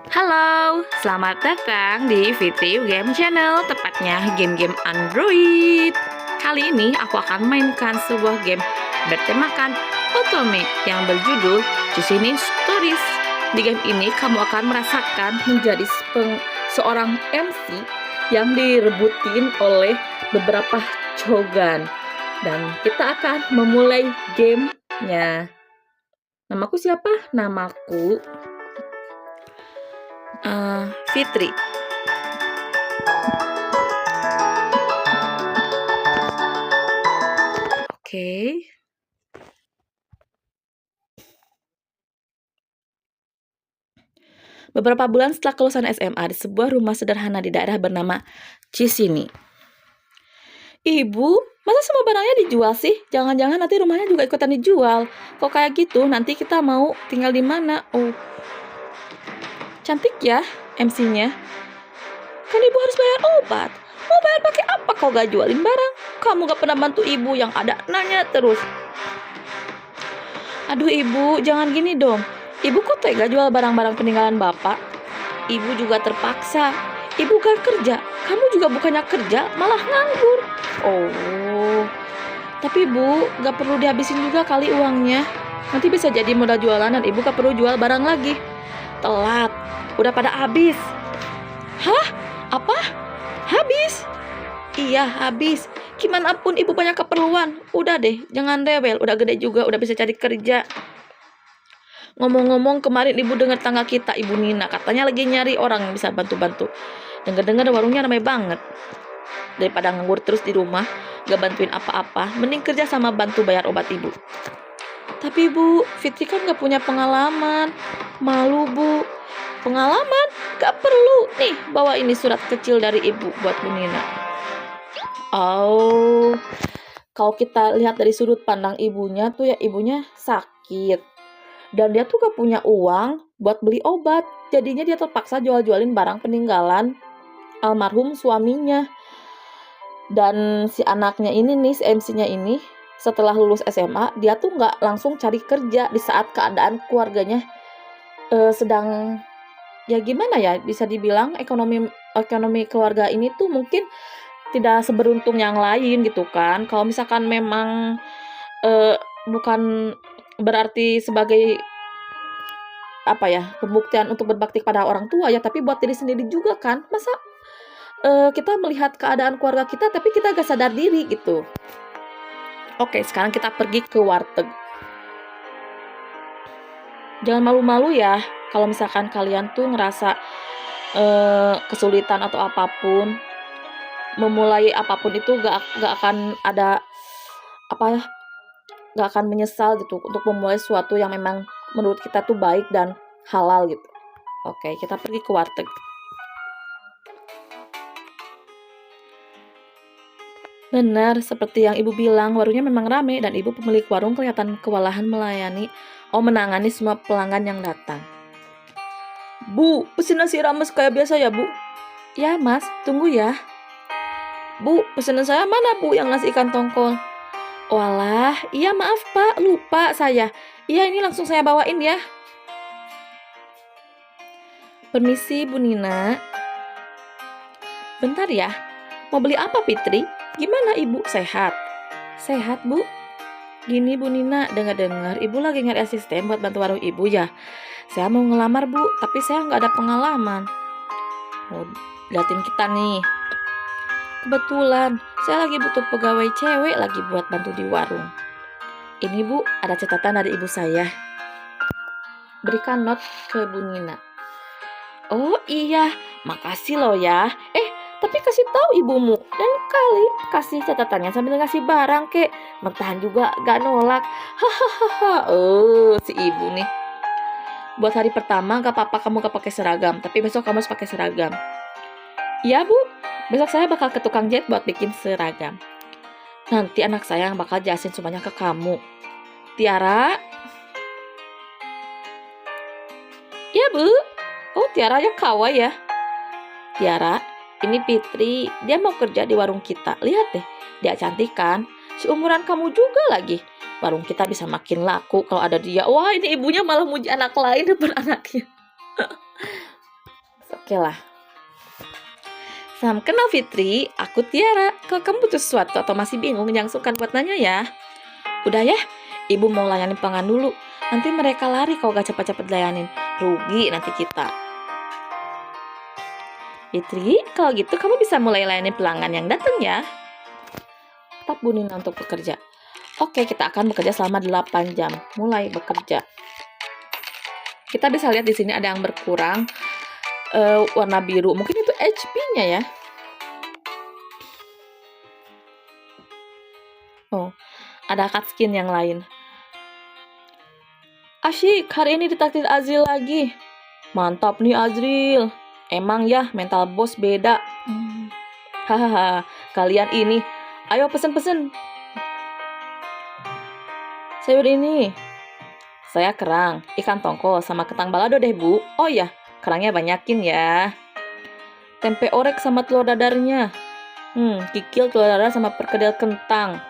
Halo, selamat datang di Fitri Game Channel, tepatnya game-game Android. Kali ini aku akan mainkan sebuah game bertemakan Otome yang berjudul Chusinin Stories. Di game ini kamu akan merasakan menjadi seorang MC yang direbutin oleh beberapa cogan. Dan kita akan memulai gamenya. Namaku siapa? Namaku Fitri. Oke. Beberapa bulan setelah kelulusan SMA di sebuah rumah sederhana di daerah bernama Cisini. Ibu, masa semua barangnya dijual sih? Jangan-jangan nanti rumahnya juga ikutan dijual. Kok kayak gitu, nanti kita mau tinggal di mana? Oh, cantik ya MC-nya. Kan ibu harus bayar obat. Mau bayar pakai apa kau gak jualin barang? Kamu gak pernah bantu ibu yang ada nanya terus. Aduh ibu, jangan gini dong. Ibu kok tega jual barang-barang peninggalan bapak? Ibu juga terpaksa. Ibu gak kerja. Kamu juga bukannya kerja, malah nganggur. Oh, tapi ibu gak perlu dihabisin juga kali uangnya. Nanti bisa jadi modal jualan dan ibu gak perlu jual barang lagi. Telat, udah pada habis. Hah? Apa? Habis? Iya, habis. Gimana pun ibu banyak keperluan. Udah deh, jangan rewel. Udah gede juga, udah bisa cari kerja. Ngomong-ngomong, kemarin ibu dengar tangga kita, Ibu Nina, katanya lagi nyari orang yang bisa bantu-bantu. Dengar-dengar warungnya ramai banget. Daripada nganggur terus di rumah, gak bantuin apa-apa, mending kerja sama bantu bayar obat ibu. Tapi Bu, Fitri kan gak punya pengalaman. Malu Bu. Pengalaman? Gak perlu. Nih, bawa ini surat kecil dari ibu buat Bu Nina. Oh, kalau kita lihat dari sudut pandang ibunya tuh ya, ibunya sakit. Dan dia tuh gak punya uang buat beli obat. Jadinya dia terpaksa jual-jualin barang peninggalan almarhum suaminya. Dan si anaknya ini nih, si MC-nya ini, setelah lulus SMA, dia tuh gak langsung cari kerja di saat keadaan keluarganya sedang, ya gimana ya, bisa dibilang ekonomi keluarga ini tuh mungkin tidak seberuntung yang lain gitu kan. Kalau misalkan memang bukan berarti sebagai apa ya, pembuktian untuk berbakti kepada orang tua ya, tapi buat diri sendiri juga kan. Masa kita melihat keadaan keluarga kita tapi kita gak sadar diri gitu. Oke, sekarang kita pergi ke warteg. Jangan malu-malu ya kalau misalkan kalian tuh ngerasa kesulitan atau apapun. Memulai apapun itu gak akan ada apa ya, gak akan menyesal gitu untuk memulai sesuatu yang memang menurut kita tuh baik dan halal gitu. Oke, kita pergi ke warteg. Benar, seperti yang ibu bilang, warungnya memang rame dan ibu pemilik warung kelihatan kewalahan menangani semua pelanggan yang datang. Bu, pesen nasi rames kayak biasa ya Bu? Ya mas, tunggu ya. Bu, pesanan saya mana Bu yang nasi ikan tongkol? Walah, iya maaf Pak, lupa saya. Iya ini langsung saya bawain ya. Permisi Bu Nina. Bentar ya, mau beli apa Fitri? Gimana Ibu, sehat? Sehat Bu. Gini Bu Nina, dengar-dengar Ibu lagi nyari asisten buat bantu warung Ibu ya. Saya mau ngelamar Bu, tapi saya nggak ada pengalaman. Oh, liatin kita nih. Kebetulan, saya lagi butuh pegawai cewek lagi buat bantu di warung. Ini Bu, ada catatan dari ibu saya. Berikan not ke Bu Nina. Oh iya, makasih loh ya. Tapi kasih tahu ibumu. Dan kali kasih catatannya sambil ngasih barang kek. Mentahan juga gak nolak. Hahaha. Oh, si ibu nih. Buat hari pertama gak apa-apa kamu gak pakai seragam, tapi besok kamu harus pakai seragam. Iya Bu, besok saya bakal ke tukang jahit buat bikin seragam. Nanti anak saya yang bakal jelasin semuanya ke kamu. Tiara? Iya Bu. Oh, Tiara ya kawa ya. Tiara, ini Fitri. Dia mau kerja di warung kita. Lihat deh, dia cantik kan? Seumuran kamu juga lagi. Warung kita bisa makin laku kalau ada dia. Wah, ini ibunya malah muji anak lain depan anaknya. Oke lah. Salam kenal Fitri, aku Tiara. Kalau kamu butuh sesuatu atau masih bingung, jangan sungkan buat nanya ya. Udah ya, ibu mau layanin pelanggan dulu. Nanti mereka lari kalau gak cepet-cepet layanin. Rugi nanti kita. Fitri, kalau gitu kamu bisa mulai layanin pelanggan yang datang ya. Tetap Bu Nina untuk bekerja. Oke, kita akan bekerja selama 8 jam. Mulai bekerja. Kita bisa lihat di sini ada yang berkurang. Warna biru, mungkin itu HP-nya ya. Oh, ada cut skin yang lain. Asyik, hari ini ditakdir Azril lagi. Mantap nih Azril. Emang ya, mental bos beda. Hahaha, kalian ini. Ayo pesen-pesen. Sayur ini. Saya kerang, ikan tongkol, sama kentang balado deh Bu. Oh ya, kerangnya banyakin ya. Tempe orek sama telur dadarnya. Kikil telur dadar sama perkedel kentang.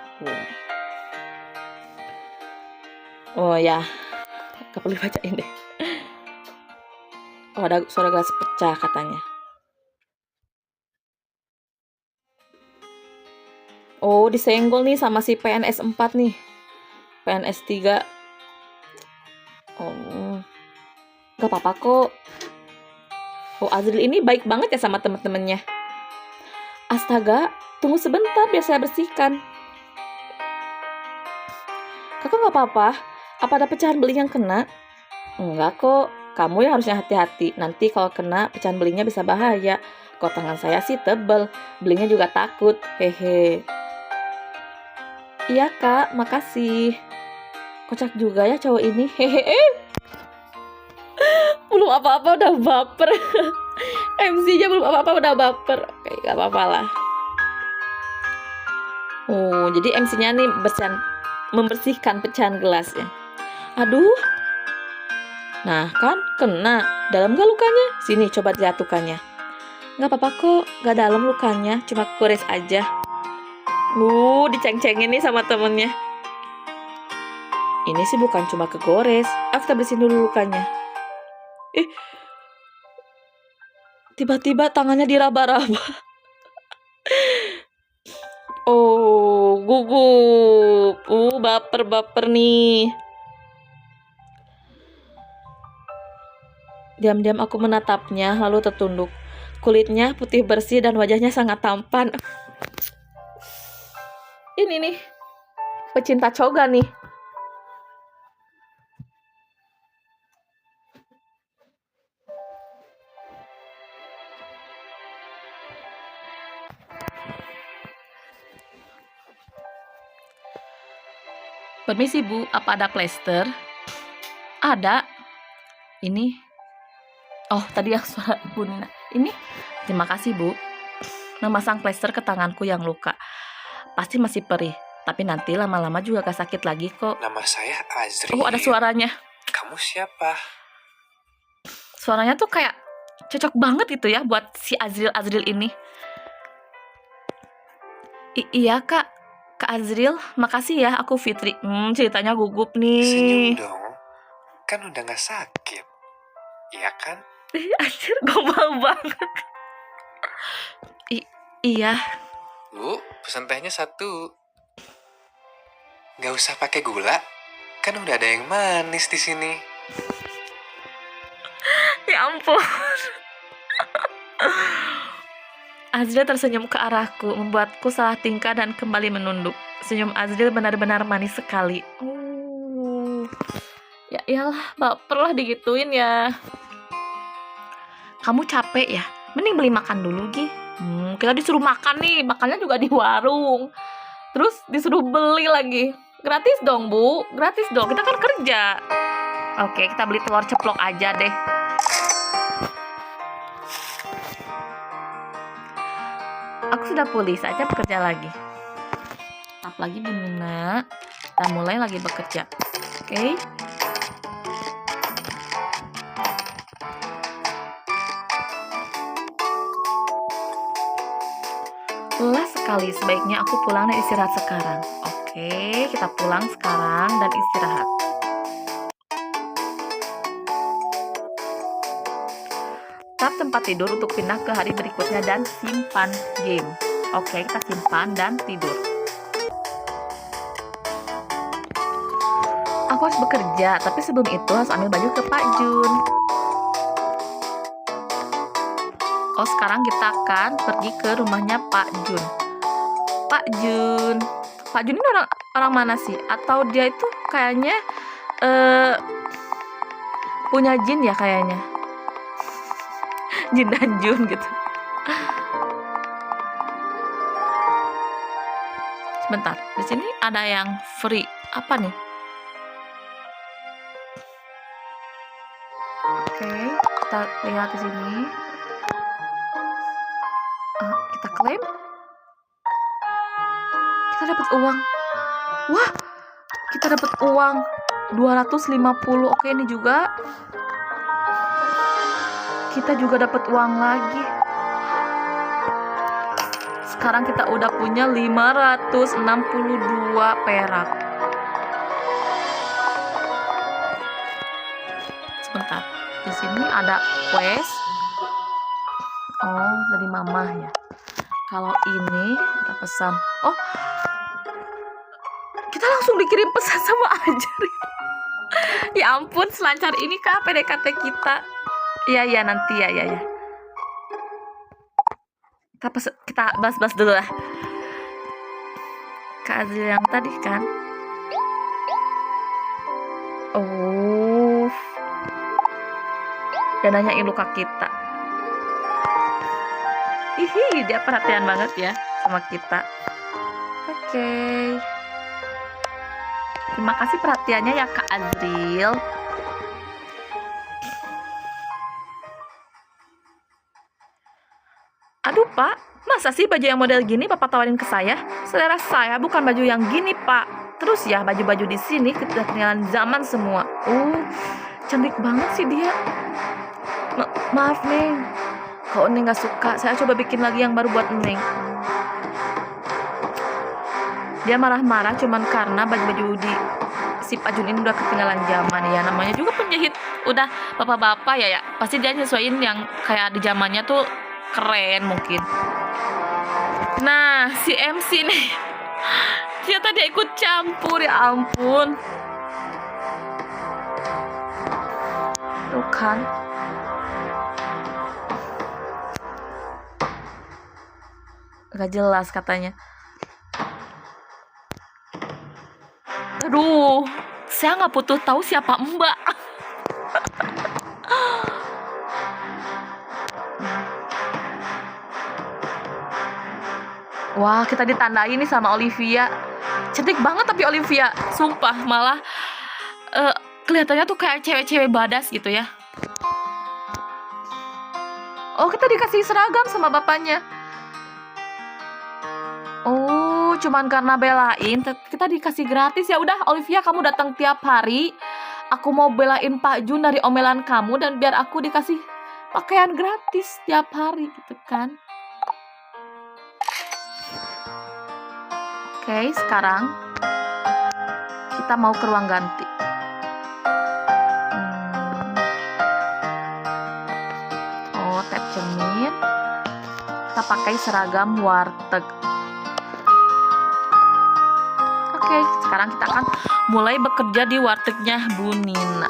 Oh ya, gak perlu bacain deh. Oh, ada suara gelas pecah katanya. Oh, disenggol nih sama si PNS 4 nih. PNS 3. Oh, gak apa-apa kok. Oh, Azril ini baik banget ya sama temen-temennya. Astaga, tunggu sebentar biar saya bersihkan. Kakak gak apa-apa? Apa ada pecahan beling yang kena? Enggak kok, kamu yang harusnya hati-hati. Nanti kalau kena, pecahan belingnya bisa bahaya. Kok tangan saya sih tebel, belingnya juga takut. Hehe. Iya kak, makasih. Kocak juga ya cowok ini. Hehe. Belum apa-apa udah baper. MC-nya belum apa-apa udah baper. Oke, gak apa-apa lah. Oh, jadi MC-nya nih membersihkan pecahan gelas ya. Aduh. Nah, kan kena. Dalam gak lukanya? Sini, coba lihat lukanya. Gak apa-apa kok, gak dalam lukanya. Cuma kores aja. Diceng-cengin nih sama temennya. Ini sih bukan cuma kegores. Kita bersihin dulu lukanya. Tiba-tiba tangannya diraba-raba. Oh, gugup. Baper-baper nih. Diam-diam aku menatapnya, lalu tertunduk. Kulitnya putih bersih dan wajahnya sangat tampan. Ini nih, pecinta coga nih. Permisi Bu, apa ada plester? Ada. Ini. Oh, tadi yang suara Bu Nina. Ini. Terima kasih Bu. Memasang plester ke tanganku yang luka. Pasti masih perih. Tapi nanti lama-lama juga gak sakit lagi kok. Nama saya Azril. Oh, ada suaranya. Kamu siapa? Suaranya tuh kayak cocok banget gitu ya buat si Azril ini. Iya kak. Kak Azril, makasih ya, aku Fitri. Ceritanya gugup nih. Senyum dong. Kan udah gak sakit. Iya kan? Anjir, gombal banget. Iya. Bu, pesan tehnya 1. Gak usah pakai gula. Kan udah ada yang manis di sini. Ya ampun. Azril tersenyum ke arahku, membuatku salah tingkah dan kembali menunduk. Senyum Azril benar-benar manis sekali. Ya iyalah, baper lah digituin ya. Kamu capek ya? Mending beli makan dulu, Gi. Kita disuruh makan nih, makannya juga di warung. Terus disuruh beli lagi. Gratis dong, Bu. Gratis dong, kita kan kerja. Oke, kita beli telur ceplok aja deh. Aku sudah pulih, saatnya bekerja lagi. Tap lagi Bu Nina. Kita mulai lagi bekerja. Oke. Lelah sekali, sebaiknya aku pulang dan istirahat sekarang. Oke, kita pulang sekarang dan istirahat. Tetap tempat tidur untuk pindah ke hari berikutnya dan simpan game. Oke, kita simpan dan tidur. Aku harus bekerja, tapi sebelum itu harus ambil baju ke Pak Jun. Oh, sekarang kita akan pergi ke rumahnya Pak Jun. Pak Jun ini orang mana sih? Atau dia itu kayaknya punya jin ya kayaknya. Jin dan Jun gitu. Sebentar, di sini ada yang free. Apa nih? Oke, kita lihat di sini. Kita klaim. Kita dapat uang. Wah, kita dapat uang 250. Oke, ini juga. Kita juga dapat uang lagi. Sekarang kita udah punya 562 perak. Sebentar. Di sini ada quest. Oh, dari mama ya. Kalau ini ada pesan. Oh, kita langsung dikirim pesan sama Ajar. Ya ampun, selancar ini kah PDKT kita? Iya nanti ya. Kita bahas dulu lah. Kak Azril yang tadi kan. Oh. Dan nanyain luka kita. Hihi, dia perhatian banget ya sama kita. Oke. Terima kasih perhatiannya ya Kak Azril. Aduh Pak, masa sih baju yang model gini Bapak tawarin ke saya? Selera saya bukan baju yang gini Pak. Terus ya baju-baju di sini sudah ketinggalan zaman semua. Cantik banget sih dia. Maaf Neng, kalau Neng gak suka, saya coba bikin lagi yang baru buat Neng. Dia marah-marah cuman karena baju-baju di si Pak Jun ini udah ketinggalan zaman ya. Namanya juga penjahit udah bapak-bapak ya. Pasti dia nyesuaiin yang kayak di zamannya tuh keren mungkin. Nah, si MC nih ternyata dia ikut campur, ya ampun. Tuh kan. Gak jelas katanya. Aduh, saya nggak butuh tahu siapa Mbak. Wah, kita ditandai nih sama Olivia. Cantik banget tapi Olivia, sumpah malah kelihatannya tuh kayak cewek-cewek badas gitu ya. Oh, kita dikasih seragam sama bapaknya. Oh, cuman karena belain kita dikasih gratis ya. Udah Olivia, kamu datang tiap hari. Aku mau belain Pak Jun dari omelan kamu dan biar aku dikasih pakaian gratis tiap hari gitu kan. Oke, sekarang kita mau ke ruang ganti. Oh, tab cermin. Kita pakai seragam warteg. Oke, sekarang kita akan mulai bekerja di wartegnya Bu Nina.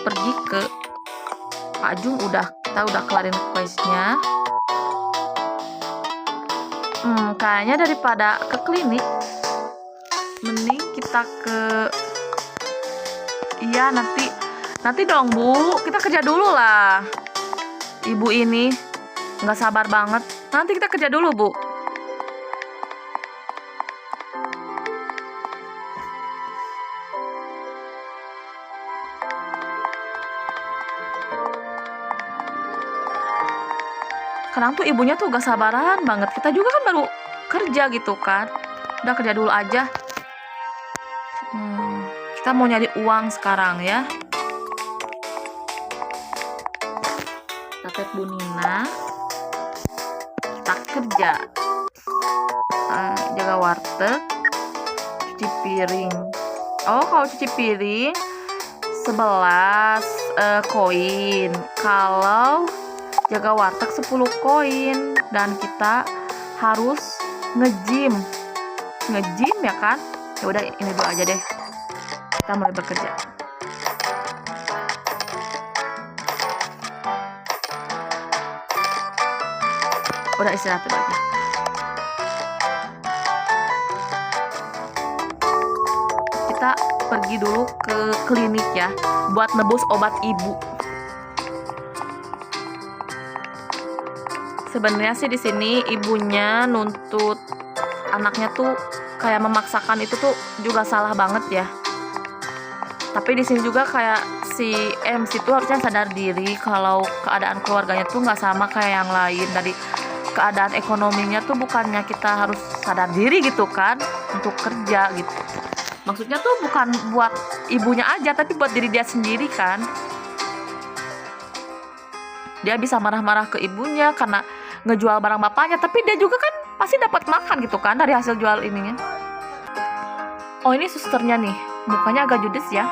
Pergi ke Pak Jun, kita udah kelarin questnya. Kayaknya daripada ke klinik, mending kita ke... Iya, nanti dong Bu, kita kerja dulu lah. Ibu ini nggak sabar banget. Nanti kita kerja dulu Bu. Sekarang tuh ibunya tuh gak sabaran banget. Kita juga kan baru kerja gitu kan. Udah kerja dulu aja. Kita mau nyari uang sekarang ya. Kita tag Bu Nina. Kita kerja. Jaga warteg. Cuci piring. Oh, kalau cuci piring 11 koin. Kalau jaga warteg 10 koin. Dan kita harus nge-gym ya kan. Ya udah ini dulu aja deh. Kita mulai bekerja. Udah istirahat dulu aja. Kita pergi dulu ke klinik ya buat nebus obat ibu. Sebenarnya sih di sini ibunya nuntut anaknya tuh kayak memaksakan, itu tuh juga salah banget ya. Tapi di sini juga kayak si MC tuh harusnya sadar diri kalau keadaan keluarganya tuh nggak sama kayak yang lain. Dari keadaan ekonominya tuh bukannya kita harus sadar diri gitu kan untuk kerja gitu. Maksudnya tuh bukan buat ibunya aja, tapi buat diri dia sendiri kan. Dia bisa marah-marah ke ibunya karena ngejual barang bapaknya, tapi dia juga kan pasti dapat makan gitu kan dari hasil jual ininya. Oh, ini susternya nih, mukanya agak judes ya.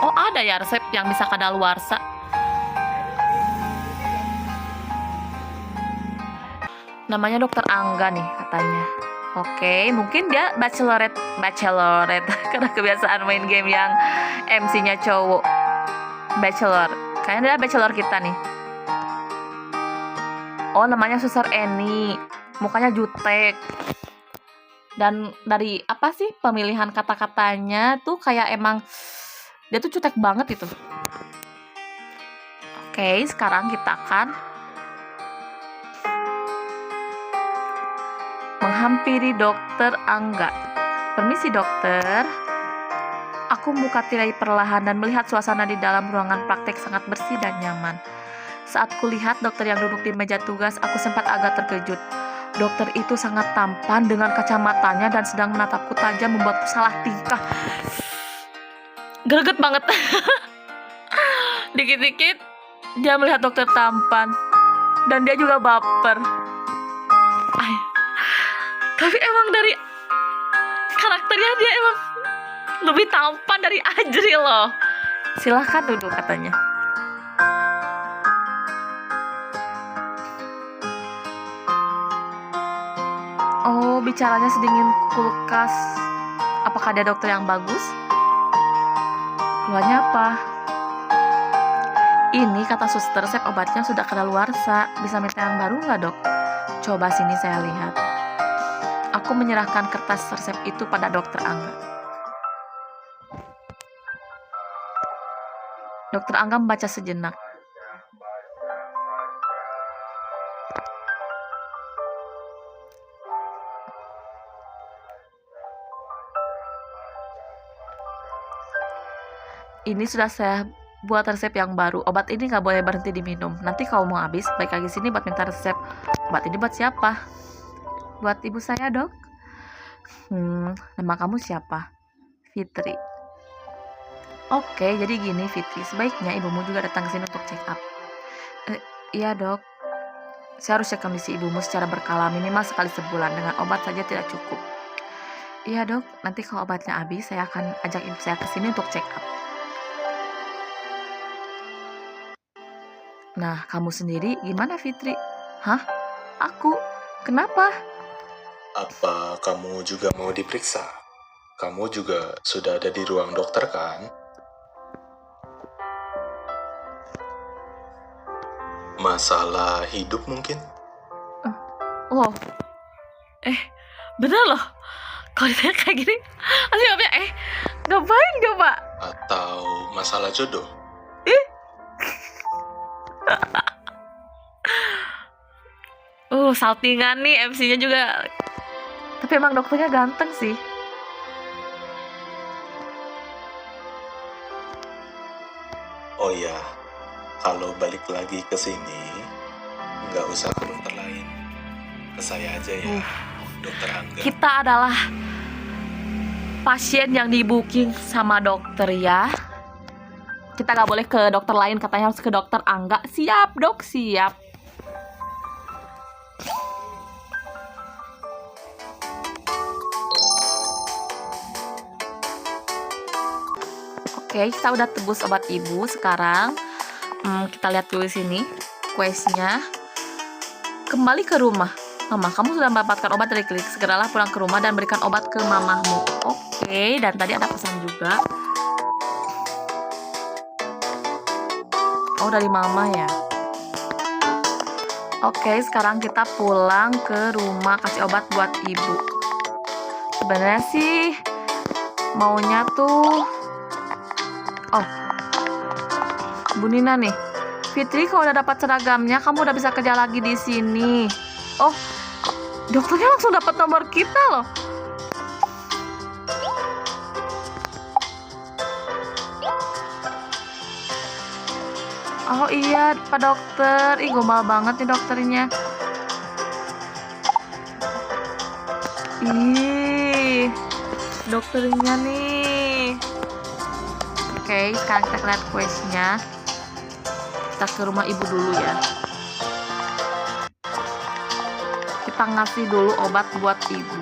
Oh, ada ya resep yang bisa kadaluarsa. Namanya Dokter Angga nih katanya. Oke, mungkin dia bachelorette karena kebiasaan main game yang MC-nya cowok. Bachelor, kayaknya dia bachelor kita nih. Oh, namanya Suster Eni, mukanya jutek. Dan dari apa sih pemilihan kata-katanya tuh kayak emang dia tuh jutek banget itu. Oke, sekarang kita akan menghampiri Dokter Angga. Permisi dokter. Aku membuka tirai perlahan dan melihat suasana di dalam ruangan praktek sangat bersih dan nyaman. Saat kulihat dokter yang duduk di meja tugas, aku sempat agak terkejut. Dokter itu sangat tampan dengan kacamatanya dan sedang menatapku tajam, membuatku salah tingkah. Greget banget. Dikit-dikit dia melihat dokter tampan dan dia juga baper. Tapi emang dari karakternya dia emang lebih tampan dari Ajri loh. Silahkan duduk katanya. Oh, bicaranya sedingin kulkas. Apakah dia dokter yang bagus? Keluarnya apa? Ini kata suster, resep obatnya sudah kadaluarsa. Bisa minta yang baru nggak dok? Coba sini saya lihat. Aku menyerahkan kertas resep itu pada Dokter Angga. Dokter Angga membaca sejenak. Ini sudah saya buat resep yang baru. Obat ini nggak boleh berhenti diminum. Nanti kalau mau habis, balik lagi sini buat minta resep. Obat ini buat siapa? Buat ibu saya dok. Nama kamu siapa? Fitri. Oke, jadi gini Fitri, sebaiknya ibumu juga datang ke sini untuk check up. Iya dok. Saya harus cek kondisi ibumu secara berkala, minimal sekali sebulan. Dengan obat saja tidak cukup. Iya dok, nanti kalau obatnya habis, saya akan ajak ibu saya ke sini untuk check up. Nah, kamu sendiri gimana Fitri? Hah? Aku? Kenapa? Apa kamu juga mau diperiksa? Kamu juga sudah ada di ruang dokter kan? Masalah hidup mungkin? Wow. Bener loh. Kalau ditanya kayak gini, pasti jawabnya ngapain coba? Atau masalah jodoh? Saltingan nih MC-nya juga. Tapi emang dokternya ganteng sih. Oh iya, kalau balik lagi ke sini, nggak usah ke dokter lain. Ke saya aja ya, Dokter Angga. Kita adalah pasien yang di-booking sama dokter ya. Kita nggak boleh ke dokter lain, katanya harus ke Dokter Angga. Siap dok, siap. Oke, kita udah tebus obat ibu sekarang. Kita lihat dulu sini questnya. Kembali ke rumah. Mama, kamu sudah mendapatkan obat dari klinik. Segeralah pulang ke rumah dan berikan obat ke mamahmu. Oke, dan tadi ada pesan juga. Oh, dari mama ya. Oke, sekarang kita pulang ke rumah kasih obat buat ibu. Sebenarnya sih maunya tuh, oh, Bu Nina nih. Fitri, kalau udah dapat seragamnya, kamu udah bisa kerja lagi di sini. Oh, dokternya langsung dapat nomor kita loh. Oh iya, Pak Dokter. Ih, gombal banget nih dokternya. Ih, dokternya nih. Oke, sekarang kita lihat questnya. Kita ke rumah ibu dulu ya. Kita ngasih dulu obat buat ibu.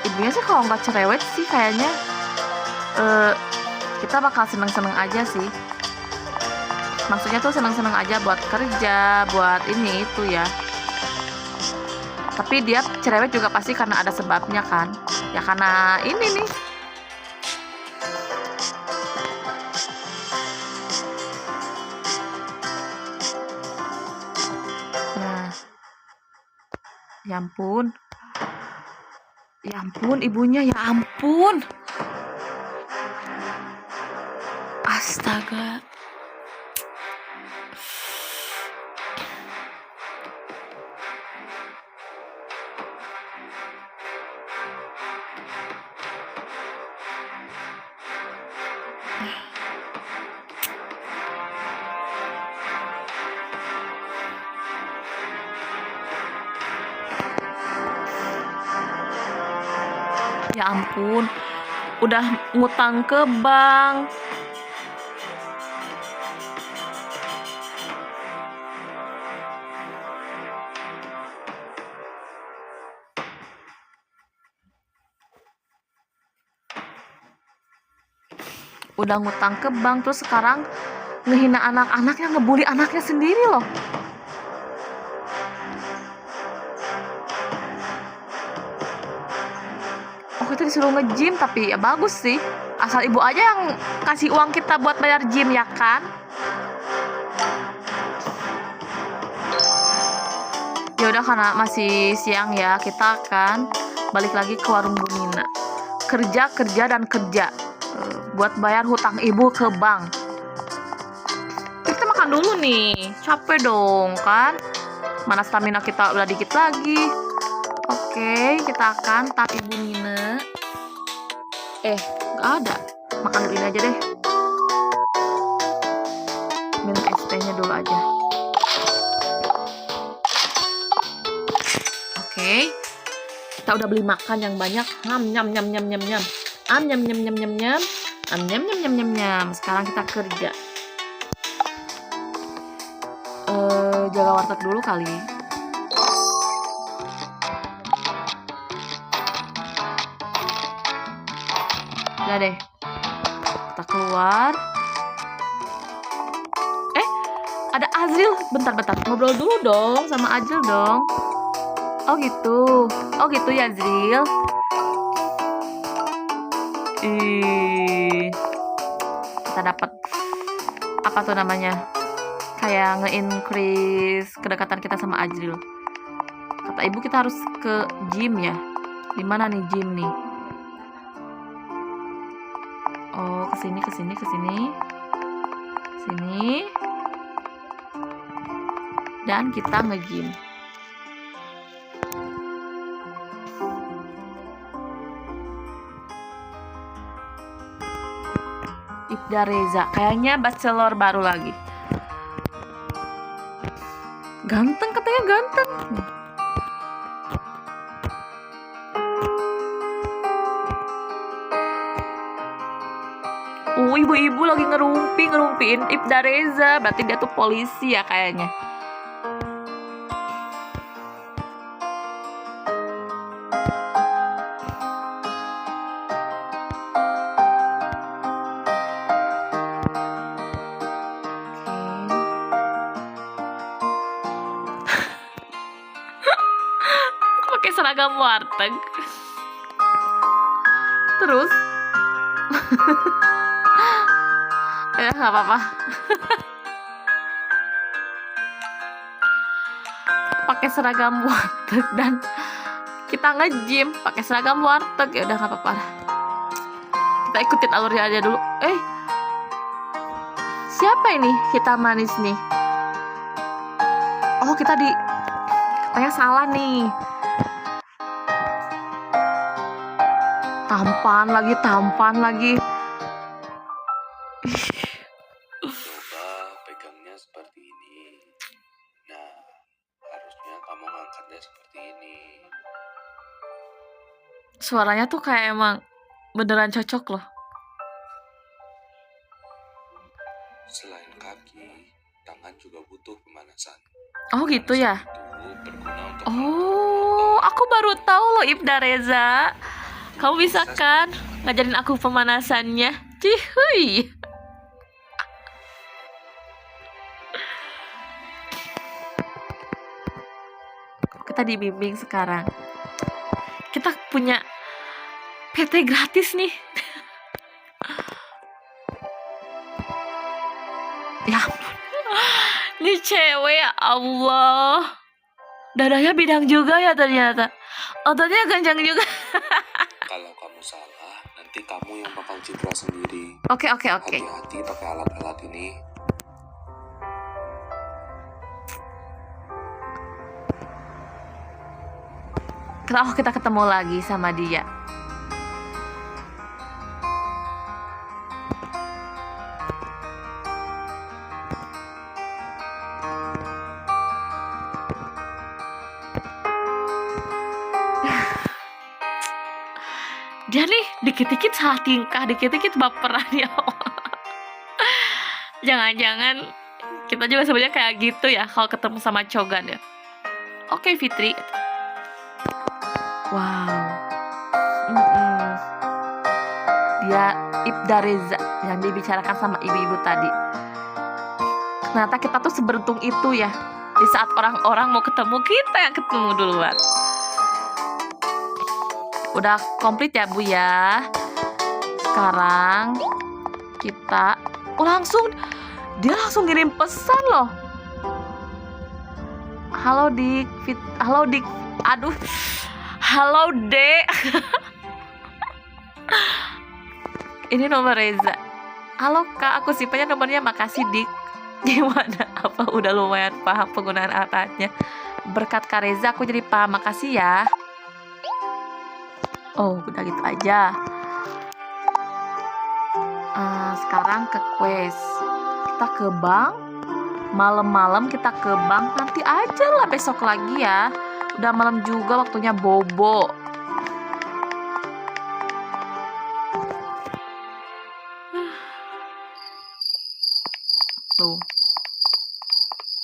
Ibunya sih kalau nggak cerewet sih kayaknya kita bakal seneng-seneng aja sih. Maksudnya tuh seneng-seneng aja buat kerja, buat ini itu ya. Tapi dia cerewet juga pasti karena ada sebabnya kan. Ya karena ini nih. Nah, ya ampun. Ya ampun ibunya, ya ampun. Astaga. Ya ampun, udah ngutang ke bank. Udah ngutang ke bank, terus sekarang ngehina anak-anaknya, ngebully anaknya sendiri loh. Oh, kita disuruh nge-gym, tapi ya bagus sih. Asal ibu aja yang kasih uang kita buat bayar gym ya kan. Ya udah, karena masih siang ya, kita akan balik lagi ke warung Bu Nina. Kerja dan kerja buat bayar hutang ibu ke bank. Kita makan dulu nih, capek dong kan. Mana stamina kita udah dikit lagi. Oke, kita akan tap Ibu Nina. Gak ada. Makan dulu ini aja deh. Minum es tehnya dulu aja. Oke. Kita udah beli makan yang banyak. Nyam nyam nyam nyam nyam nyam. Nyam nyam nyam nyam nyam. Nyam nyam nyam nyam nyam. Sekarang kita kerja. Jaga warteg dulu kali. Udah deh, kita keluar. Ada Azril. Bentar, ngobrol dulu dong sama Azril dong. Oh gitu ya Azril. Kita dapat apa tuh namanya? Kayak nge-increase kedekatan kita sama Azril. Kata ibu kita harus ke gym ya. Di mana nih gym nih? Oh, kesini. Dan kita nge-gym. Ibda Reza, kayaknya bachelor baru lagi. Ganteng, katanya ganteng. Ibu-ibu lagi ngerumpiin Ibda Reza. Berarti dia tuh polisi ya kayaknya. seragam warteg. Terus ya nggak apa-apa. Pakai seragam warteg dan kita nge-gym pakai seragam warteg, ya udah nggak apa-apa lah. Kita ikutin alurnya aja dulu. Siapa ini hitam manis nih? Oh, katanya salah nih. Tampan lagi. Coba pegangnya seperti ini. Nah, harusnya kamu ngangkatnya seperti ini. Suaranya tuh kayak emang beneran cocok loh. Selain kaki, tangan juga butuh pemanasan. Oh gitu ya. Itu berguna untuk Oh, aku baru tahu loh Ibda Reza. Kamu bisa kan ngajarin aku pemanasannya? Cihuy. Kita dibimbing sekarang. Kita punya PT gratis nih. Ya ampun. Ini cewek, ya Allah. Dadanya bidang juga ya ternyata. Ototnya kencang juga. Kalau kamu salah, nanti kamu yang bakal cedera sendiri. Oke. Hati-hati pakai alat-alat ini. Kita ketemu lagi sama dia. Dia nih dikit-dikit salah tingkah, dikit-dikit baperan ya Allah. Jangan-jangan kita juga sebenarnya kayak gitu ya kalau ketemu sama Cogan ya. Oke Fitri. Wow. Dia Ibda Reza yang dibicarakan sama ibu-ibu tadi. Ternyata kita tuh seberuntung itu ya. Di saat orang-orang mau ketemu, kita yang ketemu duluan. Udah komplit ya Bu ya. Sekarang kita dia langsung ngirim pesan loh. Halo Dik, aduh. Halo Dek. Ini nomor Reza. Halo Kak, aku simpannya nomornya, makasih Dik. Gimana? Apa udah lumayan paham penggunaan alatnya? Berkat Kak Reza aku jadi paham, makasih ya. Oh, udah gitu aja. Sekarang ke quest. Kita ke bank. Malam-malam kita ke bank. Nanti aja lah besok lagi ya. Udah malam juga, waktunya bobo. Tuh.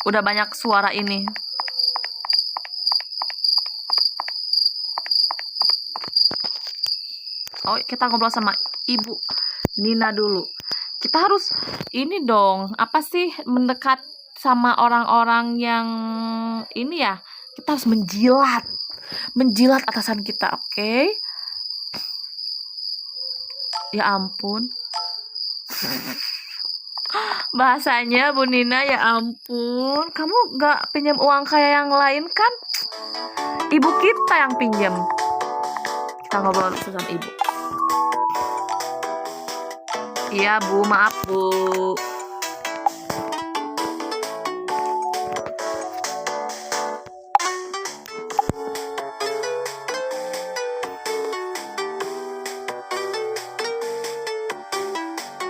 Udah banyak suara ini. Oh, kita ngobrol sama Ibu Nina dulu. Kita harus ini dong, apa sih, mendekat sama orang-orang yang ini ya. Kita harus menjilat atasan kita, oke? Ya ampun. Bahasanya Bu Nina, ya ampun. Kamu gak pinjam uang kayak yang lain kan? Ibu kita yang pinjam. Kita ngobrol sama Ibu. Iya Bu, maaf Bu.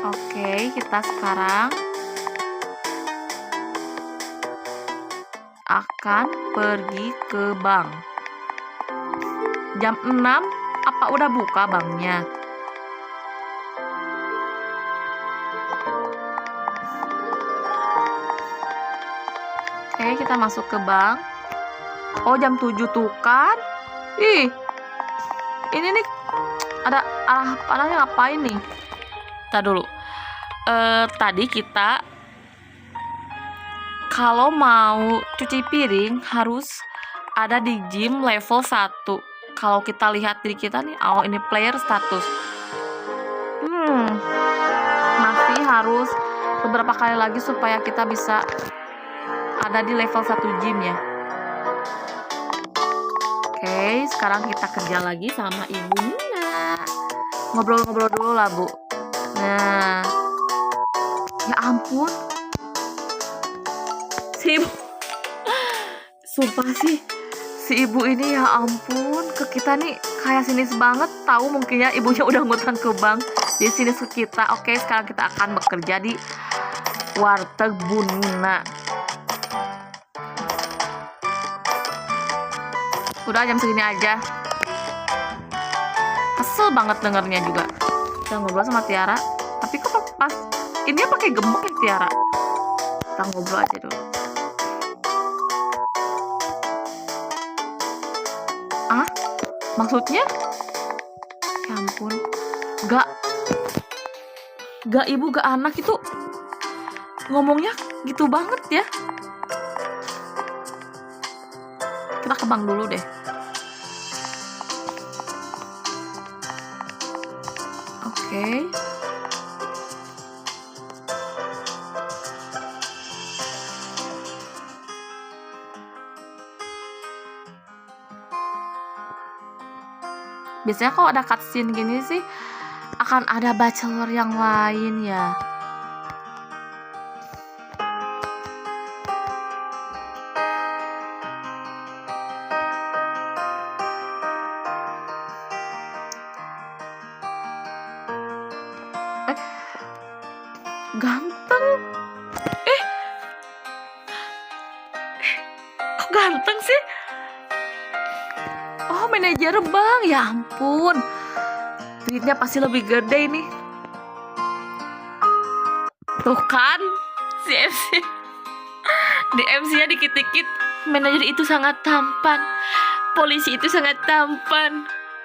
Oke, kita sekarang akan pergi ke bank. Jam 6, apa udah buka banknya? Oke, kita masuk ke bank. Oh, jam 7 tuh kan? Ih, ini nih ada anaknya ngapain nih? Kita dulu. Tadi kita kalau mau cuci piring harus ada di gym level 1. Kalau kita lihat diri kita nih, oh ini player status. Masih harus beberapa kali lagi supaya kita bisa ada di level 1 gym ya. Oke, sekarang kita kerja lagi sama Ibu Nina. Ngobrol-ngobrol dulu lah, Bu. Nah, ya ampun. Si Ibu. Sumpah sih, si Ibu ini ya ampun, ke kita nih kayak sinis banget. Tahu mungkin ya ibunya udah ngutang ke bank. Jadi sinis ke kita. Oke, sekarang kita akan bekerja di warteg Bu Nina. Udah jam segini aja. Kesel banget dengernya juga. Kita ngobrol sama Tiara. Tapi kok pas ini pakai gemuk ya Tiara? Kita ngobrol aja dulu. Ah? Maksudnya? Ya ampun. Gak ibu, gak anak itu ngomongnya gitu banget ya. Kita ke bank dulu deh. Oke. Biasanya kalau ada cutscene gini sih akan ada bachelor yang lain ya. Ganteng. Kok ganteng sih? Oh, manajer bank. Ya ampun. Duitnya pasti lebih gede nih. Tuh kan, si MC. Di MC-nya dikit-dikit. Manajer itu sangat tampan. Polisi itu sangat tampan.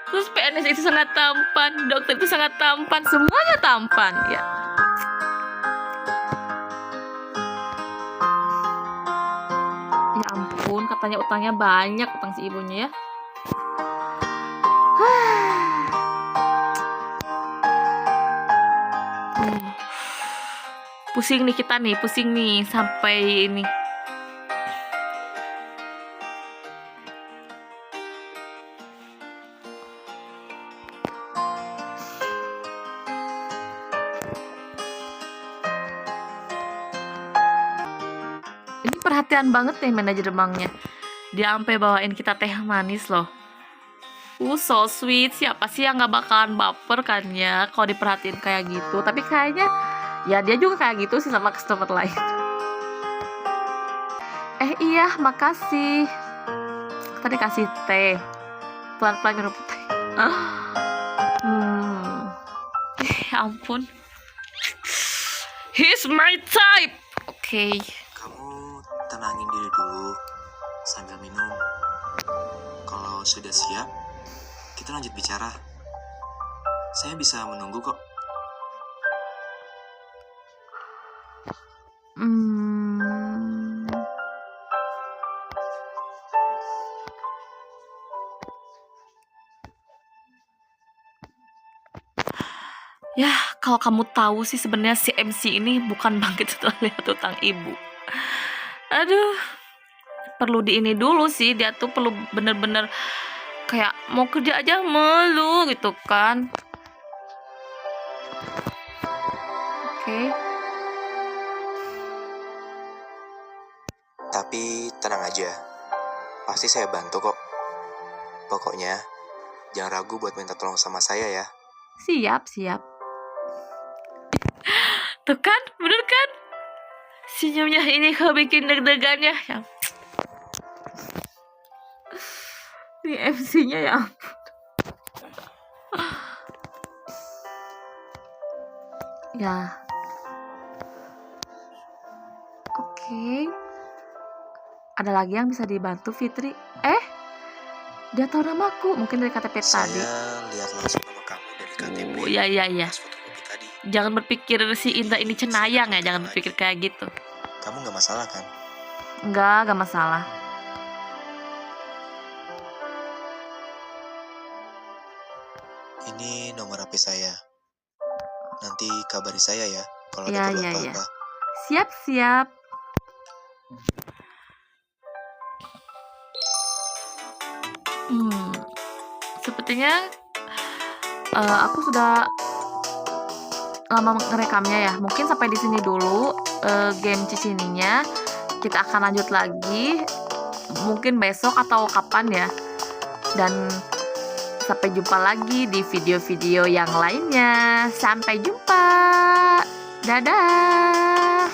Terus PNS itu sangat tampan. Dokter itu sangat tampan. Semuanya tampan. Ya. Ya ampun, katanya utangnya banyak, utang si ibunya ya. Pusing nih kita nih, pusing nih sampai ini. Ini perhatian banget nih manajer banknya. Dia sampai bawain kita teh manis loh. So sweet. Siapa sih yang gak bakalan baper kan ya kalau diperhatiin kayak gitu. Tapi kayaknya ya dia juga kayak gitu sih sama customer lain. Iya, makasih. Tadi kasih teh. Pelan-pelan ngeruput teh. Ya ampun. He's my type. Oke. Kamu tenangin diri dulu sambil minum. Kalau sudah siap, kita lanjut bicara. Saya bisa menunggu kok. Ya, kalau kamu tahu sih sebenarnya si MC ini bukan bangkit setelah lihat utang ibu. Aduh, perlu di ini dulu sih. Dia tuh perlu bener-bener kayak mau kerja aja melu gitu kan. Oke. Tapi tenang aja, pasti saya bantu kok. Pokoknya jangan ragu buat minta tolong sama saya ya. Siap. Tuh kan, bener kan? Senyumnya ini kau bikin deg-degannya. Ya. Ini MC-nya ya ampun. Ya. Oke. Ada lagi yang bisa dibantu Fitri? Dia tahu namaku, mungkin dari KTP tadi. Saya lihat langsung nama kamu dari KTP. Oh, iya. Pas fotokopi tadi. Jangan berpikir si Indra ini cenayang ya, jangan berpikir kayak gitu. Kamu nggak masalah kan? Enggak masalah. Ini nomor HP saya. Nanti kabari saya ya kalau ada Ya, perlu ya, ya. apa-apa. Siap, siap. Sepertinya aku sudah lama ngerekamnya ya. Mungkin sampai di sini dulu game Cicininya. Kita akan lanjut lagi mungkin besok atau kapan ya. Dan sampai jumpa lagi di video-video yang lainnya. Sampai jumpa. Dadah.